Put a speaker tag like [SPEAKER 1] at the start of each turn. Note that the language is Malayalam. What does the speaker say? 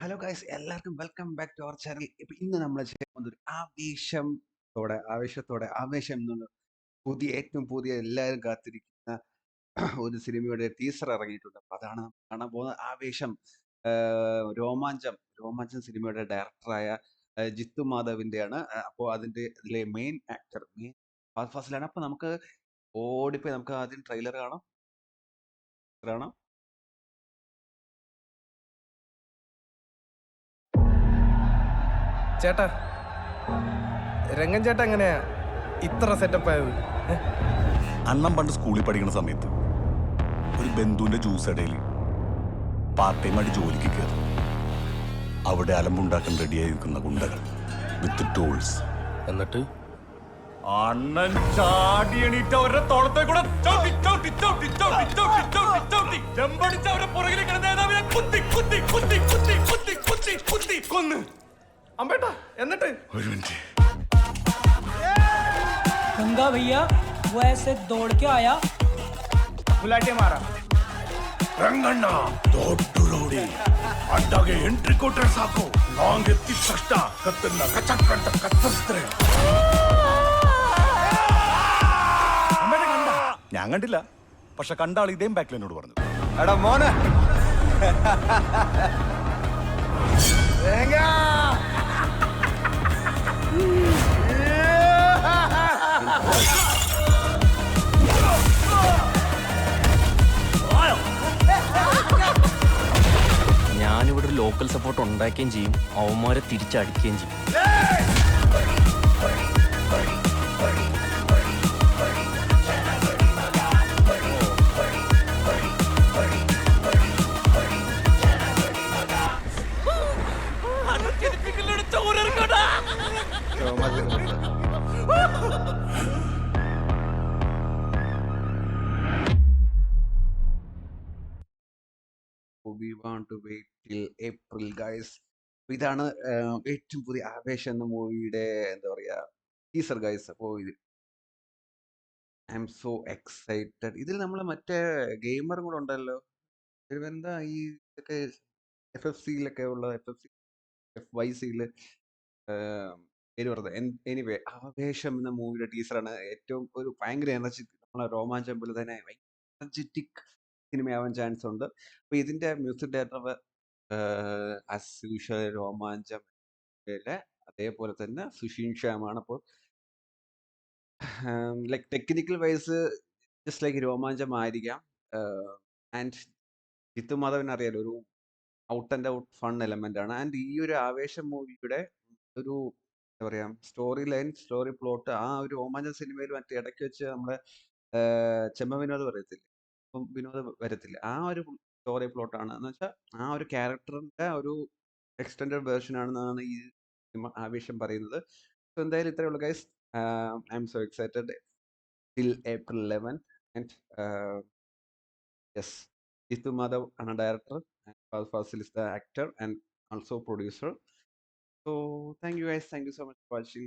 [SPEAKER 1] ഹലോ ഗൈസ്, എല്ലാവർക്കും welcome back to our channel. ഇപ്പൊ ഇന്ന് നമ്മൾ ചെയ്യാൻ പോകുന്നത് ഒരു ആവേശം എന്നുള്ള ഏറ്റവും പുതിയ എല്ലാവരും കാത്തിരിക്കുന്ന ഒരു സിനിമയുടെ ടീസർ ഇറങ്ങിയിട്ടുണ്ട്. അപ്പൊ അതാണ് നമ്മൾ കാണാൻ പോകുന്നത്. ആവേശം, രോമാഞ്ചം സിനിമയുടെ ഡയറക്ടറായ ജിത്തു മാധവിന്റെയാണ്. അപ്പോൾ ഇതിലെ മെയിൻ ആക്ടർ ഫാസിലാണ്. അപ്പൊ നമുക്ക് ഓടിപ്പോയി നമുക്ക് ആദ്യം ട്രെയിലർ കാണാം.
[SPEAKER 2] ചേട്ടാ, രംഗൻ ചേട്ടാ എങ്ങനെയാ ഇത്ര സെറ്റപ്പ് ആയത്?
[SPEAKER 3] അണ്ണം പണ്ട് സ്കൂളിൽ പഠിക്കുന്ന സമയത്ത് ഒരു ബന്ധുവിന്റെ ജ്യൂസ് ഇടയിൽ പാർട്ട് ടൈം ആയിട്ട് ജോലിക്ക് കയറി. അവിടെ അലമ്പുണ്ടാക്കാൻ റെഡിയായി നിൽക്കുന്ന ഗുണ്ടകൾ വിത്ത് ടൂൾസ്.
[SPEAKER 2] എന്നിട്ട്
[SPEAKER 3] അണ്ണൻ ചാടി എണീറ്റ അവരുടെ തോളത്തെ കൂടെ ചവിട്ടി ചവിട്ടി ചവിട്ടി ചവിട്ടി ചവിട്ടി ചവിട്ടി ചവിട്ടി ചെമ്പടിച്ച് അവരുടെ പുറകിൽ കിടന്ന നേതാവിനെ കുത്തി കുത്തി കുത്തി കുത്തി കുത്തി കുത്തി കുത്തി കൊന്ന്.
[SPEAKER 2] അമ്പേട്ടാ, എന്നിട്ട്
[SPEAKER 3] ഒരു മിനിറ്റ്.
[SPEAKER 4] गंगा भैया वो ऐसे दौड़ के आया,
[SPEAKER 2] गुलाटे मारा.
[SPEAKER 3] ರಂಗಣ್ಣ ದೊಡ್ಡ ರೋಡಿ ಅಡ್ಡಾಗೆ ಎಂಟ್ರಿ ಕೊಟ್ರೆ ಸಾಕು, ಲಾಂಗ್ ಎತ್ತಿದ ತಕ್ಷಣ ಕತ್ತನ್ನ ಕಚಕ್ ಅಂತ ಕತ್ತರಿಸ್ತಾರೆ. ഞാൻ കണ്ടില്ല, പക്ഷെ കണ്ട ആൾ ഇതേം ബാക്കിൽ എന്നോട് പറഞ്ഞു.
[SPEAKER 2] എടാ മോനെ,
[SPEAKER 5] ഞാനിവിടെ ഒരു ലോക്കൽ സപ്പോർട്ട് ഉണ്ടാക്കുകയും ചെയ്യും, അവന്മാരെ തിരിച്ചടിക്കുകയും ചെയ്യും.
[SPEAKER 1] We want to wait till April, guys. ഇതാണ് ഏറ്റവും പുതിയ ആവേശം എന്ന മൂവിയുടെ എന്താ പറയാ ടീസർ, ഗൈസ്. അപ്പോൾ ഐ എം സോ എക്സൈറ്റഡ്. ഇതിൽ നമ്മൾ മറ്റേ ഗെയിമറും കൂടെ ഉണ്ടല്ലോ. എന്താ ഈ ഇതൊക്കെ FFCയിലൊക്കെ ഉള്ള FYCയില് പേര് പറഞ്ഞത്. എനിവേ, ആവേശം എന്ന മൂവിയുടെ ടീസറാണ്. ഏറ്റവും ഒരു ഭയങ്കര എനർജി, നമ്മളെ രോമാഞ്ചം പോലെ തന്നെ എനർജറ്റിക് സിനിമയാവാൻ ചാൻസ് ഉണ്ട്. അപ്പൊ ഇതിന്റെ music director as usual Romancham അതേപോലെ തന്നെ സുഷീൻ ശ്യാമാണ്. അപ്പോൾ like technical wise just like Romancham ആയിരിക്കാം. ആൻഡ് ജിത്തു മാധവൻ അറിയാലോ, ഒരു out and out fun element ആണ്. ആൻഡ് ഈ ഒരു ആവേശം മൂവിയുടെ ഒരു എന്താ പറയാ സ്റ്റോറി പ്ലോട്ട് ആ ഒരു രോമാഞ്ചം സിനിമയിൽ മറ്റേ ഇടയ്ക്ക് വെച്ച് നമ്മുടെ ചെമ്മ വിനോദ് വരത്തില്ല. ആ ഒരു സ്റ്റോറി പ്ലോട്ടാണ് എന്ന് വെച്ചാൽ ആ ഒരു ക്യാരക്ടറിന്റെ ഒരു എക്സ്റ്റൻഡഡ് വേർഷൻ ആണെന്നാണ് ഈ സിനിമ ആവേശം പറയുന്നത്. സോ എന്തായാലും ഇത്രയേ ഉള്ളൂ, guys. I am so excited till April 11. And yes, Jithu Madhav ആണ് director, Fasil is the actor and also producer. So thank you guys, thank you so much for watching.